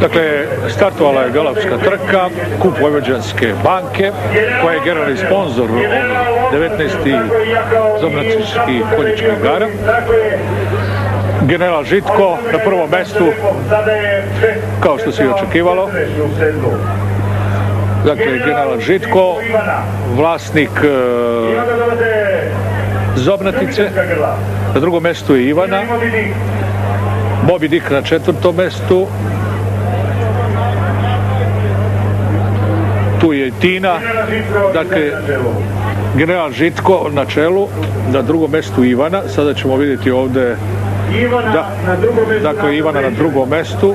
Dakle, startovala je galopska trka, kup Vojvođanske banke, koja je generalni sponzor 19. zobnačkih konjičkih igara. General Žitko na prvom mestu, kao što se i očekivalo. Dakle, general Žitko, vlasnik Zobnatice, na drugom mestu je Ivana, Moby Dick na četvrtom mestu, tu je i Tina, dakle, general Žitko na čelu, na drugom mestu Ivana, sada ćemo vidjeti ovdje, dakle, Ivana na drugom mestu.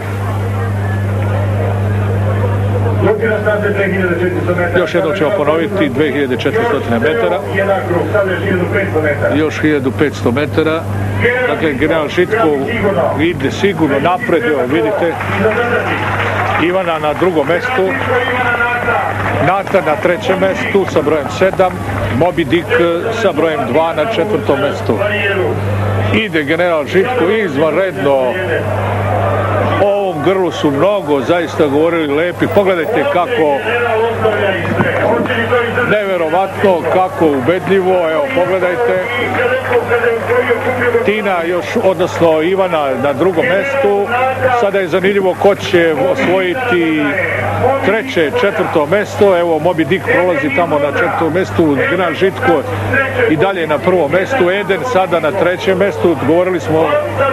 Još jednom ćemo ponoviti, 2400 metara, još 1500 metara. Dakle, general Žitko ide sigurno napred, evo vidite, Ivana na drugom mestu, Nata na trećem mestu sa brojem 7, Moby Dick sa brojem 2 na četvrtom mestu. Ide general Žitko izvanredno. O ovom grlu su mnogo zaista govorili lepi. Pogledajte kako neverovatno, kako ubedljivo. Evo, pogledajte. Tina još, odnosno Ivana na drugom mestu. Sada je zanimljivo ko će osvojiti treće, četvrto mesto. Evo, Moby Dick prolazi tamo na četvrtom mestu, general Žitko i dalje na prvom mestu, Eden sada na trećem mestu. Govorili smo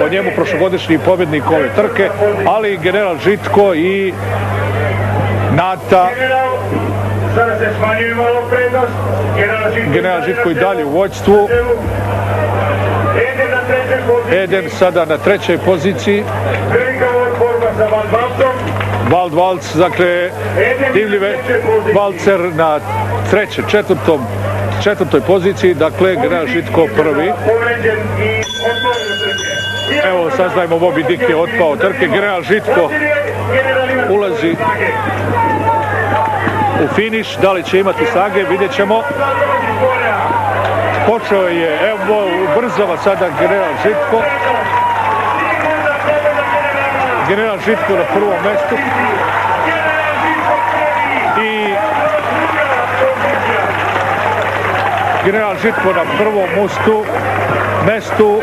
o njemu, prošlogodišnji pobjednik ove trke, ali i general Žitko i Nata. General Žitko i dalje u vođstvu. Eden sada na trećoj poziciji. Vald Valc, dakle, divljive Valcer na četvrtoj poziciji, dakle, general Žitko prvi. Evo, saznajmo, Moby Dick je otpao trke, general Žitko ulazi u finiš, da li će imati snage, vidjet ćemo. Počeo je, evo, ubrzava sada general Žitko. General Žitko na prvom mestu i general Žitko na prvom mestu